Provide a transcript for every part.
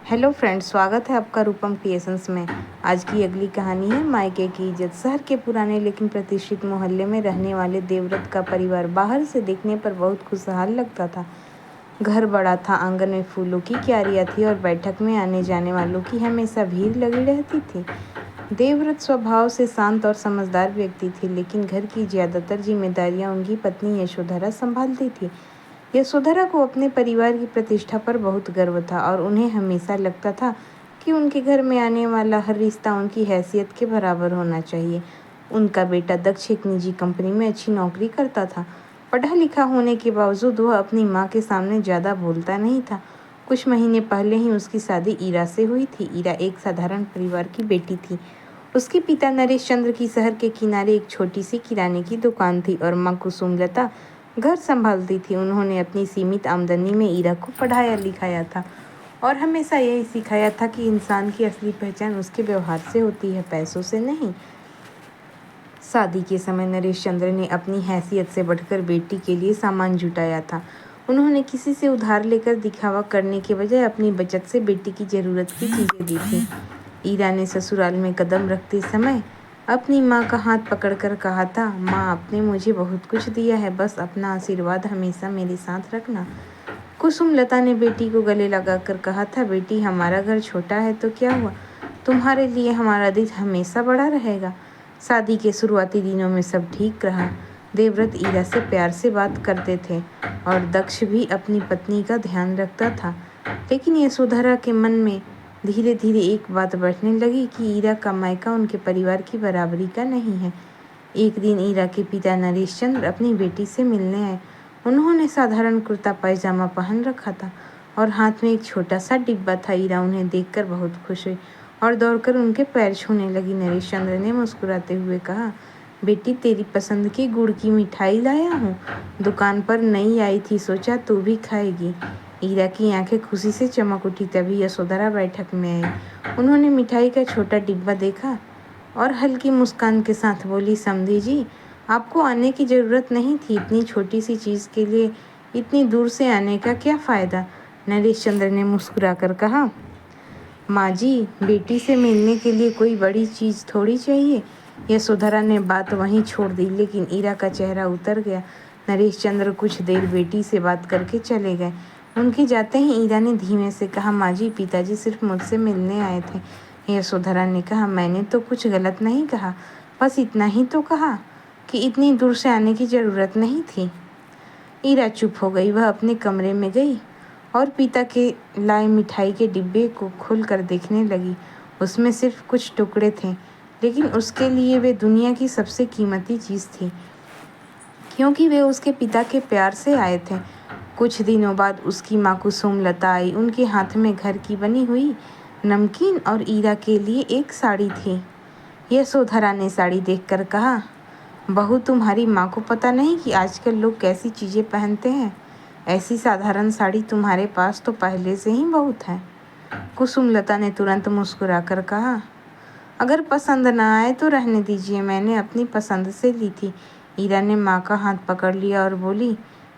Hello friends, स्वागत है आपका रूपम क्रिएशंस में। आज की अगली कहानी है मायके की इज्जत। शहर के पुराने लेकिन प्रतिष्ठित मोहल्ले में रहने वाले देवव्रत का परिवार बाहर से देखने पर बहुत खुशहाल लगता था। घर बड़ा था, आंगन में फूलों की क्यारियां थी और बैठक में आने जाने वालों की हमेशा भीड़ लगी रहती थी। देवव्रत स्वभाव से शांत और समझदार व्यक्ति थे, लेकिन घर की ज्यादातर जिम्मेदारियां उनकी पत्नी यशोधरा संभालती थी। यशोधरा को अपने परिवार की प्रतिष्ठा पर बहुत गर्व था और उन्हें हमेशा लगता था कि उनके घर में आने वाला हर रिश्ता उनकी हैसियत के बराबर होना चाहिए। उनका बेटा दक्ष एक निजी कंपनी में अच्छी नौकरी करता था। पढ़ा लिखा होने के बावजूद वह अपनी माँ के सामने ज़्यादा बोलता नहीं था। कुछ महीने पहले ही उसकी शादी ईरा से हुई थी। ईरा एक साधारण परिवार की बेटी थी। उसके पिता नरेश चंद्र की शहर के किनारे एक छोटी सी किराने की दुकान थी और माँ कुसुमलता घर संभालती थी। उन्होंने अपनी सीमित आमदनी में ईरा को पढ़ाया लिखाया था और हमेशा यही सिखाया था कि इंसान की असली पहचान उसके व्यवहार से होती है, पैसों से नहीं। शादी के समय नरेश चंद्र ने अपनी हैसियत से बढ़कर बेटी के लिए सामान जुटाया था। उन्होंने किसी से उधार लेकर दिखावा करने के बजाय अपनी बचत से बेटी की जरूरत की चीजें दी थी। ईरा ने ससुराल में कदम रखते समय अपनी माँ का हाथ पकड़कर कहा था, माँ आपने मुझे बहुत कुछ दिया है, बस अपना आशीर्वाद हमेशा मेरे साथ रखना। कुसुमलता ने बेटी को गले लगाकर कहा था, बेटी हमारा घर छोटा है तो क्या हुआ, तुम्हारे लिए हमारा दिल हमेशा बड़ा रहेगा। शादी के शुरुआती दिनों में सब ठीक रहा। देवव्रत ईरा से प्यार से बात करते थे और दक्ष भी अपनी पत्नी का ध्यान रखता था। लेकिन यशोधरा के मन में धीरे धीरे एक बात बैठने लगी कि ईरा का मायका उनके परिवार की बराबरी का नहीं है। एक दिन ईरा के पिता नरेश चंद्र अपनी बेटी से मिलने आए। उन्होंने साधारण कुर्ता पायजामा पहन रखा था और हाथ में एक छोटा सा डिब्बा था। ईरा उन्हें देखकर बहुत खुश हुई और दौड़कर उनके पैर छूने लगी। नरेश चंद्र ने मुस्कुराते हुए कहा, बेटी तेरी पसंद की गुड़ की मिठाई लाया हूँ, दुकान पर नई आई थी, सोचा तू भी खाएगी। ईरा की आंखें खुशी से चमक उठी। तभी यशोधरा बैठक में आई। उन्होंने मिठाई का छोटा डिब्बा देखा और हल्की मुस्कान के साथ बोली, समधी जी आपको आने की ज़रूरत नहीं थी, इतनी छोटी सी चीज़ के लिए इतनी दूर से आने का क्या फ़ायदा। नरेश चंद्र ने मुस्कुराकर कहा, माँ जी बेटी से मिलने के लिए कोई बड़ी चीज़ थोड़ी चाहिए। यशोधरा ने बात वहीं छोड़ दी, लेकिन ईरा का चेहरा उतर गया। नरेश चंद्र कुछ देर बेटी से बात करके चले गए। उनके जाते ही ईरा ने धीमे से कहा, माँ जी पिताजी सिर्फ मुझसे मिलने आए थे। यशोधरा ने कहा, मैंने तो कुछ गलत नहीं कहा, बस इतना ही तो कहा कि इतनी दूर से आने की ज़रूरत नहीं थी। ईरा चुप हो गई। वह अपने कमरे में गई और पिता के लाए मिठाई के डिब्बे को खोलकर देखने लगी। उसमें सिर्फ कुछ टुकड़े थे, लेकिन उसके लिए वे दुनिया की सबसे कीमती चीज़ थी, क्योंकि वे उसके पिता के प्यार से आए थे। कुछ दिनों बाद उसकी माँ कुसुमलता आई। उनके हाथ में घर की बनी हुई नमकीन और ईरा के लिए एक साड़ी थी। यशोधरा ने साड़ी देखकर कहा, बहू तुम्हारी माँ को पता नहीं कि आजकल लोग कैसी चीज़ें पहनते हैं। ऐसी साधारण साड़ी तुम्हारे पास तो पहले से ही बहुत है। कुसुमलता ने तुरंत मुस्कुराकर कहा, अगर पसंद ना आए तो रहने दीजिए, मैंने अपनी पसंद से ली थी। ईरा ने माँ का हाथ पकड़ लिया और बोली,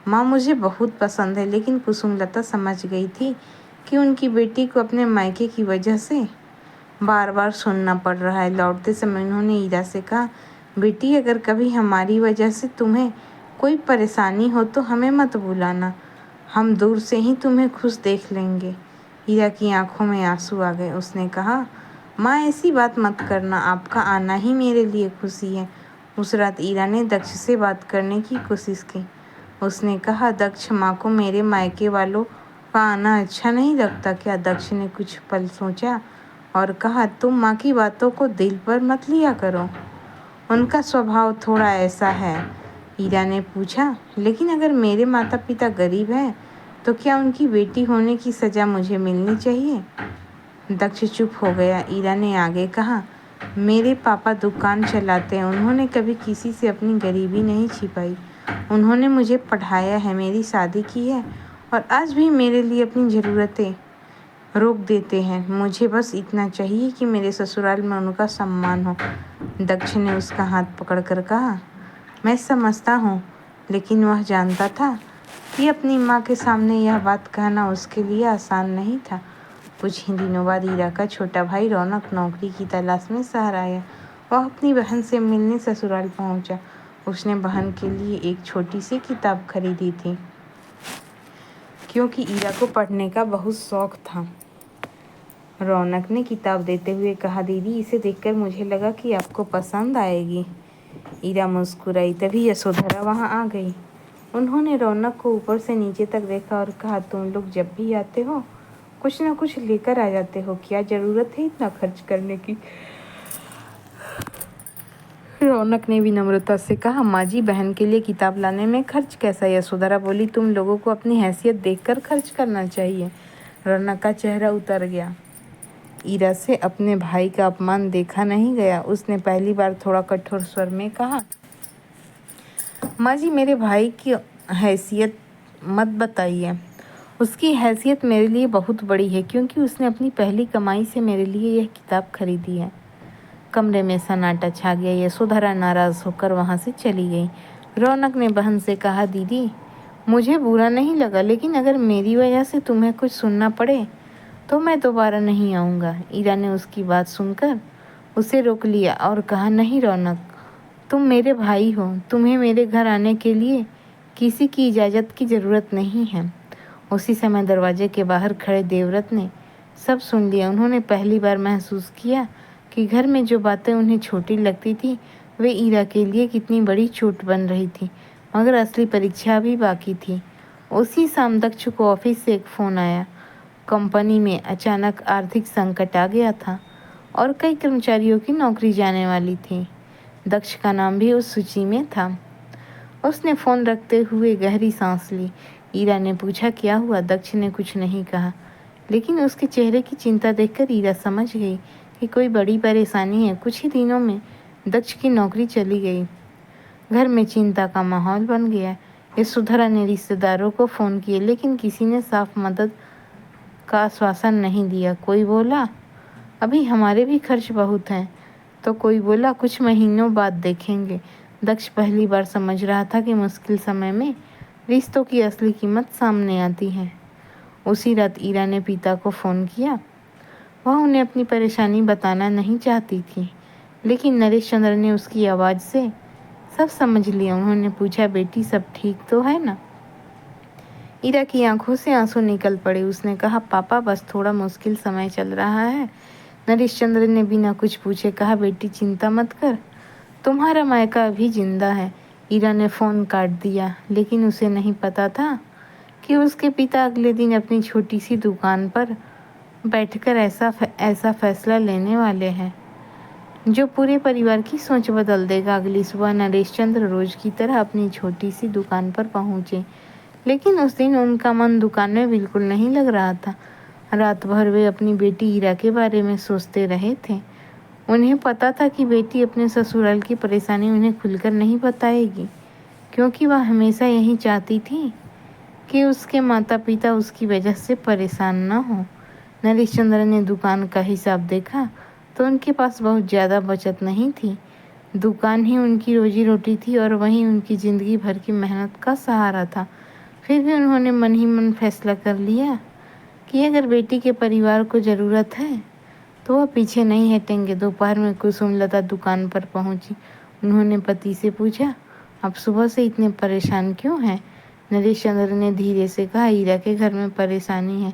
माँ मुझे बहुत पसंद है। लेकिन कुसुमलता समझ गई थी कि उनकी बेटी को अपने मायके की वजह से बार बार सुनना पड़ रहा है। लौटते समय उन्होंने ईरा से कहा, बेटी अगर कभी हमारी वजह से तुम्हें कोई परेशानी हो तो हमें मत बुलाना, हम दूर से ही तुम्हें खुश देख लेंगे। ईरा की आंखों में आंसू आ गए। उसने कहा, माँ ऐसी बात मत करना, आपका आना ही मेरे लिए खुशी है। उस रात ईरा ने दक्ष से बात करने की कोशिश की। उसने कहा, दक्ष माँ को मेरे मायके वालों का आना अच्छा नहीं लगता क्या। दक्ष ने कुछ पल सोचा और कहा, तुम माँ की बातों को दिल पर मत लिया करो, उनका स्वभाव थोड़ा ऐसा है। ईरा ने पूछा, लेकिन अगर मेरे माता पिता गरीब हैं तो क्या उनकी बेटी होने की सज़ा मुझे मिलनी चाहिए। दक्ष चुप हो गया। ईरा ने आगे कहा, मेरे पापा दुकान चलाते हैं, उन्होंने कभी किसी से अपनी गरीबी नहीं छिपाई। उन्होंने मुझे पढ़ाया है, मेरी शादी की है और आज भी मेरे लिए अपनी ज़रूरतें रोक देते हैं। मुझे बस इतना चाहिए कि मेरे ससुराल में उनका सम्मान हो। दक्ष ने उसका हाथ पकड़कर कहा, मैं समझता हूँ, लेकिन वह जानता था कि अपनी माँ के सामने यह बात कहना उसके लिए आसान नहीं था। कुछ ही दिनों बाद ईरा का छोटा भाई रौनक नौकरी की तलाश में शहर आया। वह अपनी बहन से मिलने ससुराल पहुंचा। उसने बहन के लिए एक छोटी सी किताब खरीदी थी, क्योंकि ईरा को पढ़ने का बहुत शौक था। रौनक ने किताब देते हुए कहा, दीदी, इसे देखकर मुझे लगा कि आपको पसंद आएगी। ईरा मुस्कुराई। तभी यशोधरा वहां आ गई। उन्होंने रौनक को ऊपर से नीचे तक देखा और कहा, तुम लोग जब भी आते हो कुछ न कुछ लेकर आ जाते हो, क्या जरूरत है इतना खर्च करने की? रौनक ने विनम्रता से कहा, माँ जी, बहन के लिए किताब लाने में खर्च कैसा? यशोधरा बोली, तुम लोगों को अपनी हैसियत देखकर खर्च करना चाहिए। रौनक का चेहरा उतर गया। ईरा से अपने भाई का अपमान देखा नहीं गया। उसने पहली बार थोड़ा कठोर स्वर में कहा, माँ जी, मेरे भाई की हैसियत मत बताइए। उसकी हैसियत मेरे लिए बहुत बड़ी है, क्योंकि उसने अपनी पहली कमाई से मेरे लिए यह किताब खरीदी है। कमरे में सन्नाटा छा गया। यशोधरा नाराज होकर वहां से चली गई। रौनक ने बहन से कहा, दीदी, मुझे बुरा नहीं लगा, लेकिन अगर मेरी वजह से तुम्हें कुछ सुनना पड़े तो मैं दोबारा नहीं आऊँगा। ईरा ने उसकी बात सुनकर उसे रोक लिया और कहा, नहीं रौनक, तुम मेरे भाई हो, तुम्हें मेरे घर आने के लिए किसी की इजाज़त की ज़रूरत नहीं है। उसी समय दरवाजे के बाहर खड़े देवव्रत ने सब सुन लिया। उन्होंने पहली बार महसूस किया कि घर में जो बातें उन्हें छोटी लगती थी वे ईरा के लिए कितनी बड़ी चोट बन रही थी। मगर असली परीक्षा अभी बाकी थी। उसी शाम दक्ष को ऑफिस से एक फ़ोन आया। कंपनी में अचानक आर्थिक संकट आ गया था और कई कर्मचारियों की नौकरी जाने वाली थी। दक्ष का नाम भी उस सूची में था। उसने फ़ोन रखते हुए गहरी सांस ली। ईरा ने पूछा, क्या हुआ? दक्ष ने कुछ नहीं कहा, लेकिन उसके चेहरे की चिंता देखकर ईरा समझ गई कि कोई बड़ी परेशानी है। कुछ ही दिनों में दक्ष की नौकरी चली गई। घर में चिंता का माहौल बन गया। यशोधरा ने रिश्तेदारों को फ़ोन किए, लेकिन किसी ने साफ मदद का आश्वासन नहीं दिया। कोई बोला, अभी हमारे भी खर्च बहुत हैं, तो कोई बोला, कुछ महीनों बाद देखेंगे। दक्ष पहली बार समझ रहा था कि मुश्किल समय में रिश्तों की असली कीमत सामने आती है। उसी रात ईरा ने पिता को फ़ोन किया। वह उन्हें अपनी परेशानी बताना नहीं चाहती थी, लेकिन नरेश चंद्र ने उसकी आवाज़ से सब समझ लिया। उन्होंने पूछा, बेटी, सब ठीक तो है ना? ईरा की आंखों से आंसू निकल पड़े। उसने कहा, पापा, बस थोड़ा मुश्किल समय चल रहा है। नरेश चंद्र ने बिना कुछ पूछे कहा, बेटी, चिंता मत कर, तुम्हारा मायका अभी जिंदा है। ईरा ने फ़ोन काट दिया, लेकिन उसे नहीं पता था कि उसके पिता अगले दिन अपनी छोटी सी दुकान पर बैठकर ऐसा फैसला लेने वाले हैं जो पूरे परिवार की सोच बदल देगा। अगली सुबह नरेश चंद्र रोज की तरह अपनी छोटी सी दुकान पर पहुंचे, लेकिन उस दिन उनका मन दुकान में बिल्कुल नहीं लग रहा था। रात भर वे अपनी बेटी ईरा के बारे में सोचते रहे थे। उन्हें पता था कि बेटी अपने ससुराल की परेशानी उन्हें खुलकर नहीं बताएगी, क्योंकि वह हमेशा यही चाहती थी कि उसके माता पिता उसकी वजह से परेशान न हो। नरेश चंद्र ने दुकान का हिसाब देखा तो उनके पास बहुत ज़्यादा बचत नहीं थी। दुकान ही उनकी रोजी रोटी थी और वहीं उनकी ज़िंदगी भर की मेहनत का सहारा था। फिर भी उन्होंने मन ही मन फैसला कर लिया कि अगर बेटी के परिवार को ज़रूरत है तो वह पीछे नहीं हटेंगे। दोपहर में कुसुमलता दुकान पर पहुंची। उन्होंने पति से पूछा, आप सुबह से इतने परेशान क्यों हैं? नरेश चंद्र ने धीरे से कहा, ईरा के घर में परेशानी है।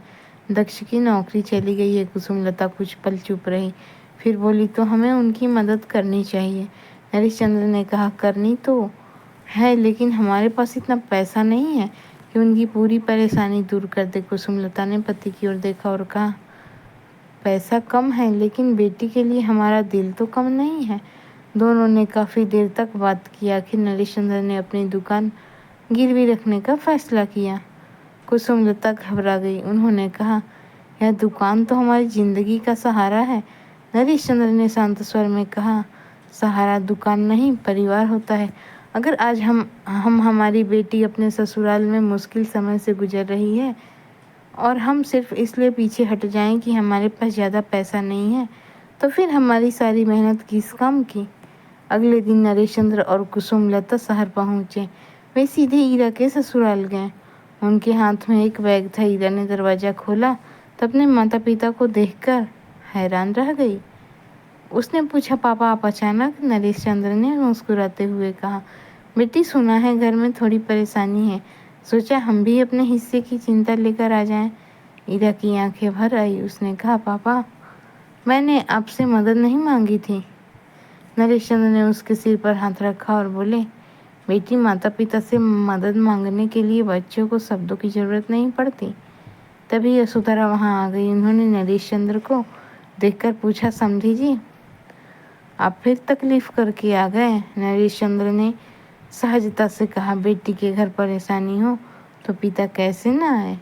दक्ष की नौकरी चली गई है। कुसुमलता कुछ पल चुप रही, फिर बोली, तो हमें उनकी मदद करनी चाहिए। नरेश चंद्र ने कहा, करनी तो है, लेकिन हमारे पास इतना पैसा नहीं है कि उनकी पूरी परेशानी दूर कर दे। कुसुमलता ने पति की ओर देखा और कहा, पैसा कम है, लेकिन बेटी के लिए हमारा दिल तो कम नहीं है। दोनों ने काफ़ी देर तक बात की। आखिर नरेश चंद्र ने अपनी दुकान गिरवी रखने का फैसला किया। कुसुमलता घबरा गई। उन्होंने कहा, यह दुकान तो हमारी ज़िंदगी का सहारा है। नरेश चंद्र ने शांत स्वर में कहा, सहारा दुकान नहीं, परिवार होता है। अगर आज हम हमारी बेटी अपने ससुराल में मुश्किल समय से गुजर रही है और हम सिर्फ इसलिए पीछे हट जाएं कि हमारे पास ज़्यादा पैसा नहीं है, तो फिर हमारी सारी मेहनत किस काम की? अगले दिन नरेश चंद्र और कुसुमलता शहर पहुँचे। वे सीधे ईरा के ससुराल गए। उनके हाथ में एक बैग था। ईरा ने दरवाज़ा खोला तो अपने माता पिता को देखकर हैरान रह गई। उसने पूछा, पापा आप अचानक? नरेश चंद्र ने मुस्कुराते हुए कहा, बेटी सुना है घर में थोड़ी परेशानी है, सोचा हम भी अपने हिस्से की चिंता लेकर आ जाएं। ईरा की आंखें भर आई। उसने कहा, पापा मैंने आपसे मदद नहीं मांगी थी। नरेश चंद्र ने उसके सिर पर हाथ रखा और बोले, बेटी माता पिता से मदद मांगने के लिए बच्चों को शब्दों की जरूरत नहीं पड़ती। तभी यशोधरा वहां आ गई। उन्होंने नरेश चंद्र को देखकर पूछा, समधी जी आप फिर तकलीफ करके आ गए? नरेश चंद्र ने सहजता से कहा, बेटी के घर परेशानी हो तो पिता कैसे ना आए।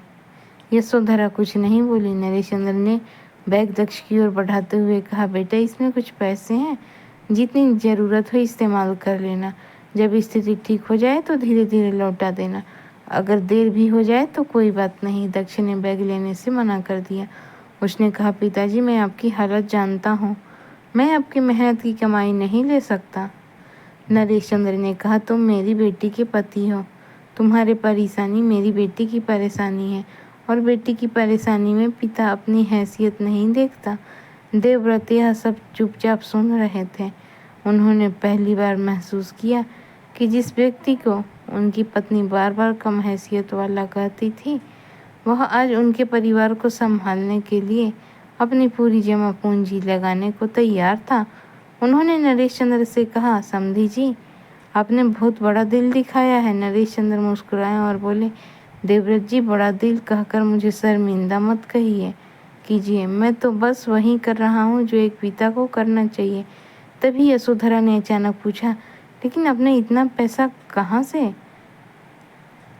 यशोधरा कुछ नहीं बोली। नरेश चंद्र ने बैग दक्ष की ओर बढ़ाते हुए कहा, बेटा इसमें कुछ पैसे हैं, जितनी ज़रूरत हो इस्तेमाल कर लेना, जब स्थिति ठीक हो जाए तो धीरे धीरे लौटा देना, अगर देर भी हो जाए तो कोई बात नहीं। दक्ष ने बैग लेने से मना कर दिया। उसने कहा, पिताजी मैं आपकी हालत जानता हूँ, मैं आपकी मेहनत की कमाई नहीं ले सकता। नरेश चंद्र ने कहा, तुम मेरी बेटी के पति हो, तुम्हारी परेशानी मेरी बेटी की परेशानी है और बेटी की परेशानी में पिता अपनी हैसियत नहीं देखता। देवव्रत यह सब चुपचाप सुन रहे थे। उन्होंने पहली बार महसूस किया कि जिस व्यक्ति को उनकी पत्नी बार बार कम हैसियत वाला कहती थी, वह आज उनके परिवार को संभालने के लिए अपनी पूरी जमा पूंजी लगाने को तैयार था। उन्होंने नरेश चंद्र से कहा, समधी जी आपने बहुत बड़ा दिल दिखाया है। नरेश चंद्र मुस्कुराए और बोले, देवव्रत जी बड़ा दिल कहकर मुझे शर्मिंदा मत कीजिए, मैं तो बस वही कर रहा हूँ जो एक पिता को करना चाहिए। तभी यशोधरा ने अचानक पूछा, लेकिन आपने इतना पैसा कहाँ से?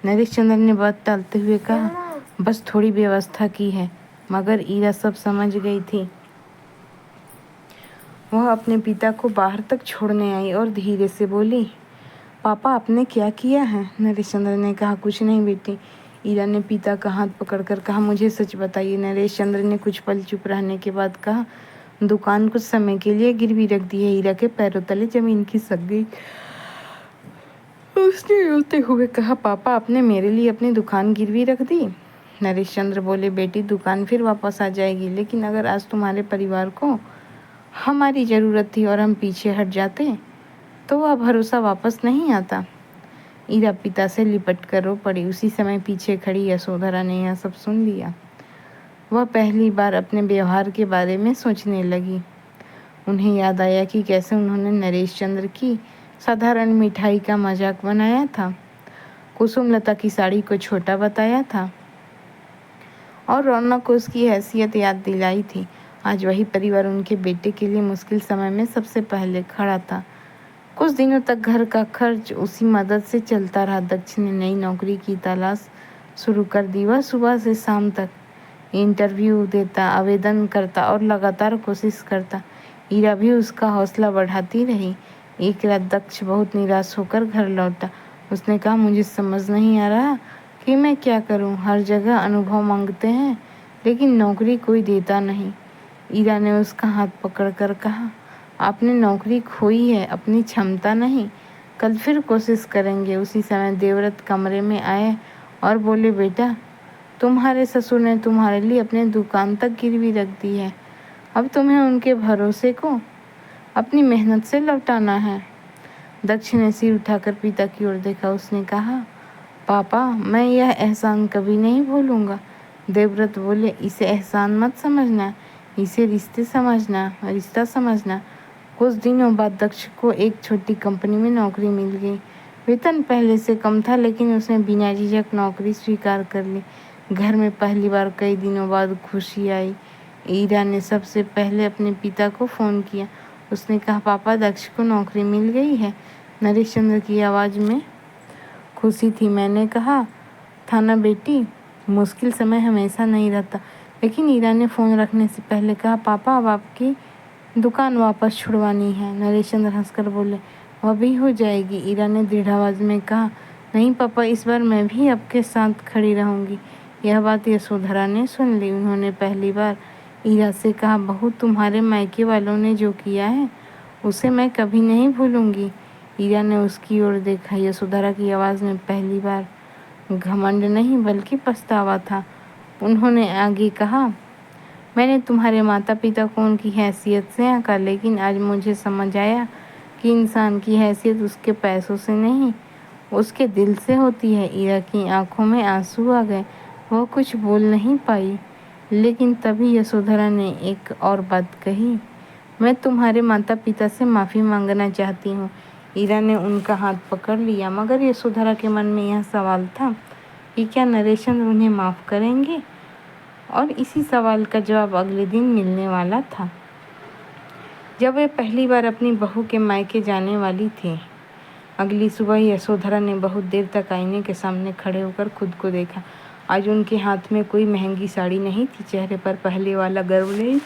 नरेश चंद्र ने बात टालते हुए कहा, बस थोड़ी व्यवस्था की है। मगर ईरा सब समझ गई थी। वह अपने पिता को बाहर तक छोड़ने आई और धीरे से बोली, पापा आपने क्या किया है? नरेश चंद्र ने कहा, कुछ नहीं बेटी। ईरा ने पिता का हाथ पकड़कर कहा, मुझे सच बताइए। नरेश चंद्र ने कुछ पल चुप रहने के बाद कहा, दुकान कुछ समय के लिए गिरवी रख दी है। ईरा के पैरों तले जमीन खिसक गई। उसने रोते हुए कहा, पापा आपने मेरे लिए अपनी दुकान गिरवी रख दी? नरेश चंद्र बोले, बेटी दुकान फिर वापस आ जाएगी, लेकिन अगर आज तुम्हारे परिवार को हमारी ज़रूरत थी और हम पीछे हट जाते तो वह भरोसा वापस नहीं आता। ईरा पिता से लिपट कर रो पड़ी। उसी समय पीछे खड़ी यशोधरा ने यह सब सुन लिया। वह पहली बार अपने व्यवहार के बारे में सोचने लगी। उन्हें याद आया कि कैसे उन्होंने नरेश चंद्र की साधारण मिठाई का मजाक बनाया था, कुसुमलता की साड़ी को छोटा बताया था और रौनक को उसकी हैसियत याद दिलाई थी। आज वही परिवार उनके बेटे के लिए मुश्किल समय में सबसे पहले खड़ा था। कुछ दिनों तक घर का खर्च उसी मदद से चलता रहा। दक्ष ने नई नौकरी की तलाश शुरू कर दी। वह सुबह से शाम तक इंटरव्यू देता, आवेदन करता और लगातार कोशिश करता। ईरा भी उसका हौसला बढ़ाती रही। एक रात दक्ष बहुत निराश होकर घर लौटा। उसने कहा, मुझे समझ नहीं आ रहा कि मैं क्या करूं। हर जगह अनुभव मांगते हैं लेकिन नौकरी कोई देता नहीं। ईरा ने उसका हाथ पकड़कर कहा, आपने नौकरी खोई है, अपनी क्षमता नहीं। कल फिर कोशिश करेंगे। उसी समय देवव्रत कमरे में आए और बोले, बेटा तुम्हारे ससुर ने तुम्हारे लिए अपनी दुकान तक गिरवी रख दी है। अब तुम्हें उनके भरोसे को अपनी मेहनत से लौटाना है। दक्ष ने सिर उठाकर पिता की ओर देखा। उसने कहा, पापा मैं यह एहसान कभी नहीं भूलूंगा। देवव्रत बोले, इसे एहसान मत समझना, इसे रिश्ता समझना। कुछ दिनों बाद दक्ष को एक छोटी कंपनी में नौकरी मिल गई। वेतन पहले से कम था लेकिन उसने बिना झिझक नौकरी स्वीकार कर ली। घर में पहली बार कई दिनों बाद खुशी आई। ईरा ने सबसे पहले अपने पिता को फ़ोन किया। उसने कहा, पापा दक्ष को नौकरी मिल गई है। नरेश चंद्र की आवाज़ में खुशी थी। मैंने कहा था ना बेटी, मुश्किल समय हमेशा नहीं रहता। लेकिन ईरा ने फ़ोन रखने से पहले कहा, पापा अब आपकी दुकान वापस छुड़वानी है। नरेश चंद्र हंसकर बोले, वह भी हो जाएगी। ईरा ने दृढ़ आवाज़ में कहा, नहीं पापा, इस बार मैं भी आपके साथ खड़ी रहूँगी। यह बात यशोधरा ने सुन ली। उन्होंने पहली बार ईरा से कहा, बहू तुम्हारे मायके वालों ने जो किया है उसे मैं कभी नहीं भूलूंगी। ईरा ने उसकी ओर देखा। यशोधरा की आवाज़ में पहली बार घमंड नहीं बल्कि पछतावा था। उन्होंने आगे कहा, मैंने तुम्हारे माता पिता को उनकी हैसियत से आंका, लेकिन आज मुझे समझ आया कि इंसान की हैसियत उसके पैसों से नहीं, उसके दिल से होती है। ईरा की आंखों में आंसू आ गए। वह कुछ बोल नहीं पाई, लेकिन तभी यशोधरा ने एक और बात कही। मैं तुम्हारे माता पिता से माफ़ी मांगना चाहती हूँ। ईरा ने उनका हाथ पकड़ लिया, मगर यशोधरा के मन में यह सवाल था कि क्या नरेशचंद्र उन्हें माफ़ करेंगे, और इसी सवाल का जवाब अगले दिन मिलने वाला था, जब वे पहली बार अपनी बहू के मायके जाने वाली थी। अगली सुबह यशोधरा ने बहुत देर तक आईने के सामने खड़े होकर खुद को देखा। आज उनके हाथ में कोई महंगी साड़ी नहीं थी, चेहरे पर पहले वाला गर्व नहीं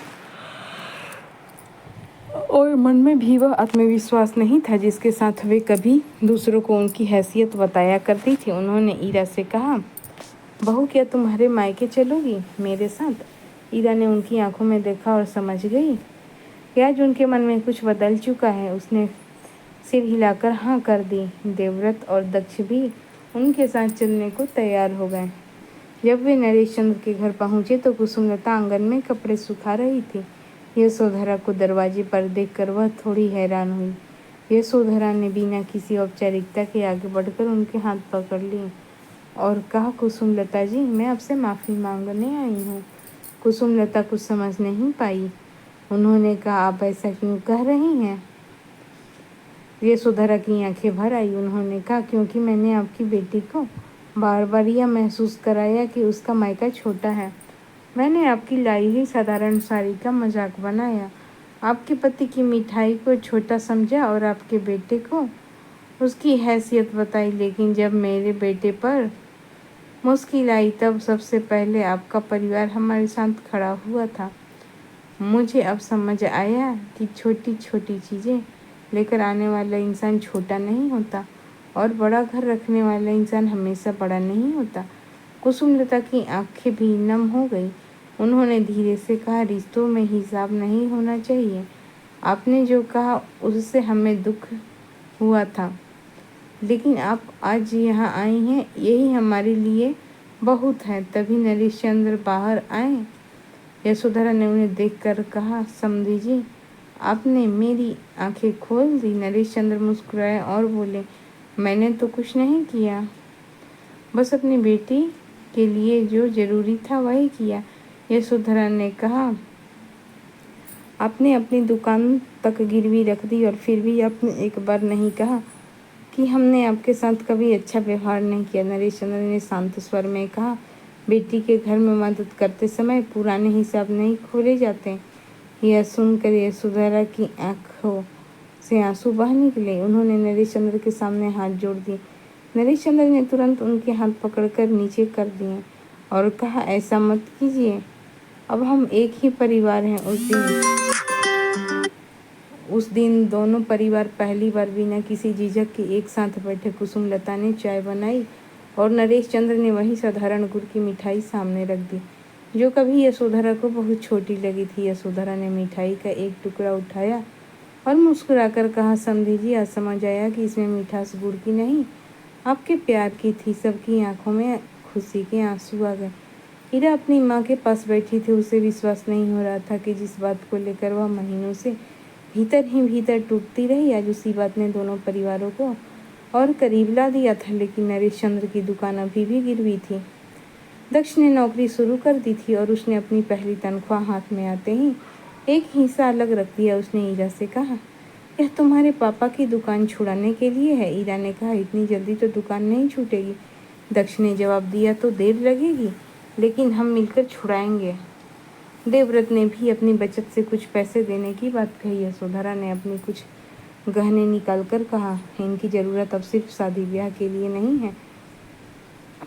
और मन में भी वह आत्मविश्वास नहीं था जिसके साथ वे कभी दूसरों को उनकी हैसियत बताया करती थी। उन्होंने ईरा से कहा, बहू क्या तुम्हारे मायके चलोगी मेरे साथ? ईरा ने उनकी आंखों में देखा और समझ गई कि आज उनके मन में कुछ बदल चुका है। उसने सिर हिलाकर हाँ कर दी। देवव्रत और दक्ष भी उनके साथ चलने को तैयार हो गए। जब वे नरेशचंद्र के घर पहुंचे तो कुसुमलता आंगन में कपड़े सुखा रही थी। यशोधरा को दरवाजे पर देखकर वह थोड़ी हैरान हुई। यशोधरा ने बिना किसी औपचारिकता के आगे बढ़कर उनके हाथ पकड़ लिए और कहा, कुसुमलता जी, मैं आपसे माफ़ी मांगने आई हूँ। कुसुमलता कुछ समझ नहीं पाई। उन्होंने कहा, आप ऐसा क्यों कह रही हैं? यशोधरा की आंखें भर आई। उन्होंने कहा, क्योंकि मैंने आपकी बेटी को बार बार यह महसूस कराया कि उसका मायका छोटा है। मैंने आपकी लाई हुई साधारण साड़ी का मजाक बनाया, आपके पति की मिठाई को छोटा समझा और आपके बेटे को उसकी हैसियत बताई। लेकिन जब मेरे बेटे पर मुश्किल आई तब सबसे पहले आपका परिवार हमारे साथ खड़ा हुआ था। मुझे अब समझ आया कि छोटी छोटी चीज़ें लेकर आने वाला इंसान छोटा नहीं होता और बड़ा घर रखने वाला इंसान हमेशा बड़ा नहीं होता। कुसुमलता की आंखें भी नम हो गई। उन्होंने धीरे से कहा, रिश्तों में हिसाब नहीं होना चाहिए। आपने जो कहा उससे हमें दुख हुआ था, लेकिन आप आज यहाँ आई हैं, यही हमारे लिए बहुत है। तभी नरेशचंद्र बाहर आए। यशोधरा ने उन्हें देखकर कहा, समधी जी, आपने मेरी आंखें खोल दी। नरेशचंद्र मुस्कुराए और बोले, मैंने तो कुछ नहीं किया, बस अपनी बेटी के लिए जो जरूरी था वही किया। यशोधरा ने कहा, आपने अपनी दुकान तक गिरवी रख दी और फिर भी आपने एक बार नहीं कहा कि हमने आपके साथ कभी अच्छा व्यवहार नहीं किया। नरेशचंद्र ने शांत स्वर में कहा, बेटी के घर में मदद करते समय पुराने हिसाब नहीं खोले जाते। यह सुनकर यशोधरा की आंखों से आंसू बह निकले। उन्होंने नरेशचंद्र के सामने हाथ जोड़ दिए। नरेशचंद्र ने तुरंत उनके हाथ पकड़कर नीचे कर दिए और कहा, ऐसा मत कीजिए, अब हम एक ही परिवार हैं। उस दिन दोनों परिवार पहली बार बिना किसी झिझक के एक साथ बैठे। कुसुमलता ने चाय बनाई और नरेशचंद्र ने वही साधारण गुड़ की मिठाई सामने रख दी, जो कभी यशोधरा को बहुत छोटी लगी थी। यशोधरा ने मिठाई का एक टुकड़ा उठाया और मुस्कुराकर कहा, समधी जी, आज समझ आया कि इसमें मिठास गुड़ की नहीं, आपके प्यार की थी। सबकी आंखों में खुशी के आंसू आ गए। ईरा अपनी माँ के पास बैठी थी। उसे विश्वास नहीं हो रहा था कि जिस बात को लेकर वह महीनों से भीतर ही भीतर टूटती रही, आज उसी बात ने दोनों परिवारों को और करीब ला दिया था। लेकिन नरेशचंद्र की दुकान अभी भी गिरवी थी। दक्ष ने नौकरी शुरू कर दी थी और उसने अपनी पहली तनख्वाह हाथ में आते ही एक हिस्सा अलग रख दिया। उसने ईरा से कहा, यह तुम्हारे पापा की दुकान छुड़ाने के लिए है। ईरा ने कहा, इतनी जल्दी तो दुकान नहीं छूटेगी। दक्ष ने जवाब दिया, तो देर लगेगी, लेकिन हम मिलकर छुड़ाएंगे। देवव्रत ने भी अपनी बचत से कुछ पैसे देने की बात कही। यशोधरा ने अपनी कुछ गहने निकालकर कहा, इनकी ज़रूरत अब सिर्फ शादी ब्याह के लिए नहीं है।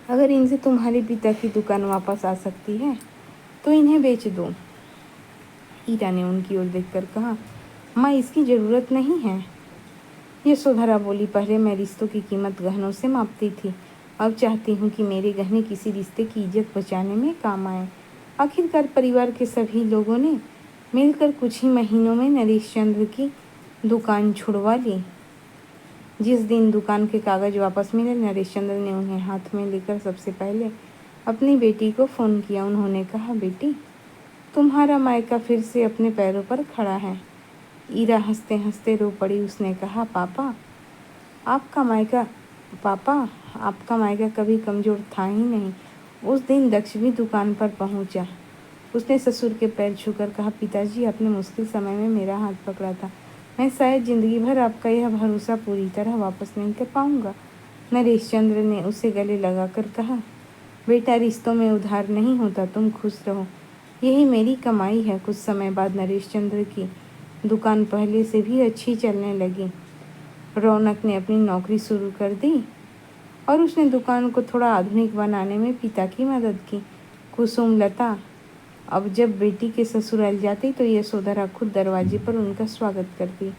अगर इनसे तुम्हारे पिता की दुकान वापस आ सकती है तो इन्हें बेच दो। ईरा ने उनकी ओर देखकर कहा, माँ, इसकी ज़रूरत नहीं है। यशोधरा बोली, पहले मैं रिश्तों की कीमत गहनों से मापती थी, अब चाहती हूँ कि मेरे गहने किसी रिश्ते की इज्जत बचाने में काम आए। आखिरकार परिवार के सभी लोगों ने मिलकर कुछ ही महीनों में नरेशचंद्र की दुकान छुड़वा ली। जिस दिन दुकान के कागज वापस मिले, नरेशचंद्र ने उन्हें हाथ में लेकर सबसे पहले अपनी बेटी को फ़ोन किया। उन्होंने कहा, बेटी, तुम्हारा मायका फिर से अपने पैरों पर खड़ा है। ईरा हंसते हंसते रो पड़ी। उसने कहा, आपका मायका पापा आपका मायका कभी कमज़ोर था ही नहीं। उस दिन दक्ष भी दुकान पर पहुंचा। उसने ससुर के पैर छूकर कहा, पिताजी, आपने मुश्किल समय में मेरा हाथ पकड़ा था। मैं शायद जिंदगी भर आपका यह भरोसा पूरी तरह वापस नहीं कर पाऊंगा। नरेश चंद्र ने उसे गले लगाकर कहा, बेटा, रिश्तों में उधार नहीं होता, तुम खुश रहो, यही मेरी कमाई है। कुछ समय बाद नरेश चंद्र की दुकान पहले से भी अच्छी चलने लगी। रौनक ने अपनी नौकरी शुरू कर दी और उसने दुकान को थोड़ा आधुनिक बनाने में पिता की मदद की। कुसुमलता अब जब बेटी के ससुराल जाती तो यशोधरा खुद दरवाजे पर उनका स्वागत करती।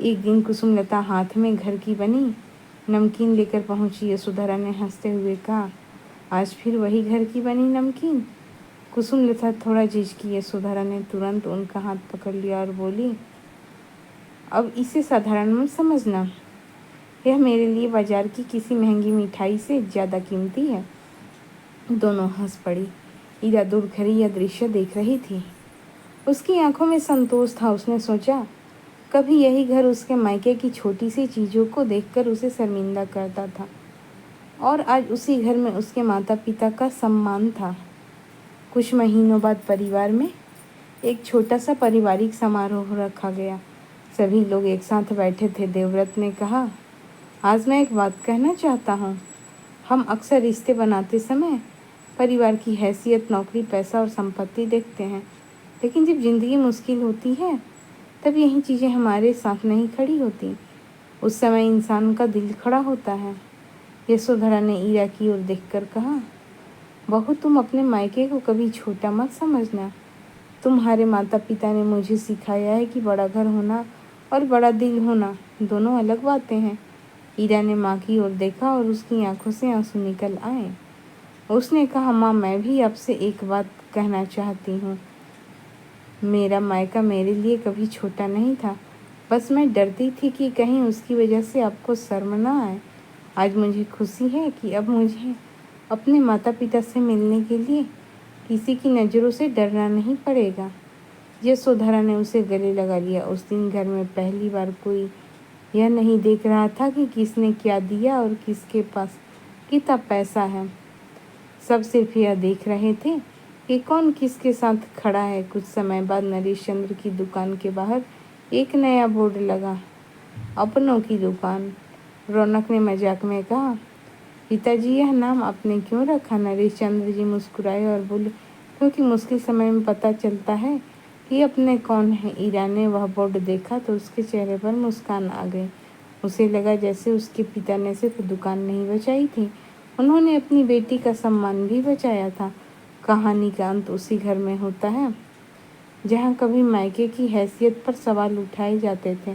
एक दिन कुसुमलता हाथ में घर की बनी नमकीन लेकर पहुंची। यशोधरा ने हंसते हुए कहा, आज फिर वही घर की बनी नमकीन? कुसुमलता थोड़ा झिझकी। यशोधरा ने तुरंत उनका हाथ पकड़ लिया और बोली, अब इसे साधारण मत समझना, यह मेरे लिए बाजार की किसी महंगी मिठाई से ज़्यादा कीमती है। दोनों हंस पड़ी। ईरा दूर खड़ी यह दृश्य देख रही थी। उसकी आंखों में संतोष था। उसने सोचा, कभी यही घर उसके मायके की छोटी सी चीज़ों को देखकर उसे शर्मिंदा करता था और आज उसी घर में उसके माता पिता का सम्मान था। कुछ महीनों बाद परिवार में एक छोटा सा पारिवारिक समारोह रखा गया। सभी लोग एक साथ बैठे थे। देवव्रत ने कहा, आज मैं एक बात कहना चाहता हूँ। हम अक्सर रिश्ते बनाते समय परिवार की हैसियत, नौकरी, पैसा और संपत्ति देखते हैं, लेकिन जब जिंदगी मुश्किल होती है तब यही चीज़ें हमारे साथ नहीं खड़ी होती। उस समय इंसान का दिल खड़ा होता है। यशोधरा ने ईरा की ओर देखकर कहा, बहू, तुम अपने मायके को कभी छोटा मत समझना। तुम्हारे माता पिता ने मुझे सिखाया है कि बड़ा घर होना और बड़ा दिल होना दोनों अलग बातें हैं। ईरा ने माँ की ओर देखा और उसकी आंखों से आंसू निकल आए। उसने कहा, माँ, मैं भी आपसे एक बात कहना चाहती हूँ। मेरा मायका मेरे लिए कभी छोटा नहीं था, बस मैं डरती थी कि कहीं उसकी वजह से आपको शर्म ना आए। आज मुझे खुशी है कि अब मुझे अपने माता पिता से मिलने के लिए किसी की नज़रों से डरना नहीं पड़ेगा। यशोधरा ने उसे गले लगा लिया। उस दिन घर में पहली बार कोई यह नहीं देख रहा था कि किसने क्या दिया और किसके पास कितना पैसा है। सब सिर्फ यह देख रहे थे कि कौन किसके साथ खड़ा है। कुछ समय बाद नरेश चंद्र की दुकान के बाहर एक नया बोर्ड लगा, अपनों की दुकान। रौनक ने मजाक में कहा, पिताजी, यह नाम आपने क्यों रखा? नरेश चंद्र जी मुस्कुराए और बोले, क्योंकि मुश्किल समय में पता चलता है कि अपने कौन है। ईरा ने वह बोर्ड देखा तो उसके चेहरे पर मुस्कान आ गई। उसे लगा जैसे उसके पिता ने सिर्फ दुकान नहीं बचाई थी, उन्होंने अपनी बेटी का सम्मान भी बचाया था। कहानी का अंत उसी घर में होता है जहाँ कभी मायके की हैसियत पर सवाल उठाए जाते थे।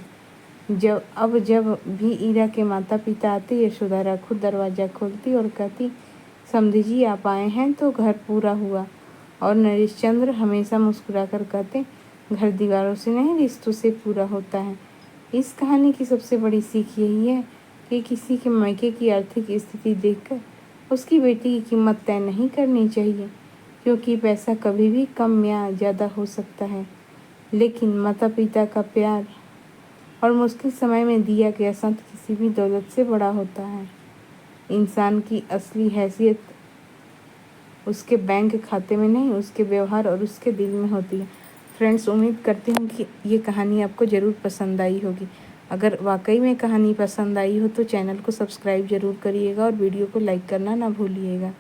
जब भी ईरा के माता पिता आते, यशोधरा खुद दरवाज़ा खोलती और कहती, समधी जी, आप आए हैं तो घर पूरा हुआ। और नरेश चंद्र हमेशा मुस्कुरा कर कहते, घर दीवारों से नहीं, रिश्तों से पूरा होता है। इस कहानी की सबसे बड़ी सीख यही है कि किसी के मायके की आर्थिक स्थिति देखकर उसकी बेटी की कीमत तय नहीं करनी चाहिए, क्योंकि पैसा कभी भी कम या ज़्यादा हो सकता है, लेकिन माता पिता का प्यार और मुश्किल समय में दिया गया साथ किसी भी दौलत से बड़ा होता है। इंसान की असली हैसियत उसके बैंक खाते में नहीं, उसके व्यवहार और उसके दिल में होती है। फ्रेंड्स, उम्मीद करती हूँ कि ये कहानी आपको ज़रूर पसंद आई होगी। अगर वाकई में कहानी पसंद आई हो तो चैनल को सब्सक्राइब ज़रूर करिएगा और वीडियो को लाइक करना ना भूलिएगा।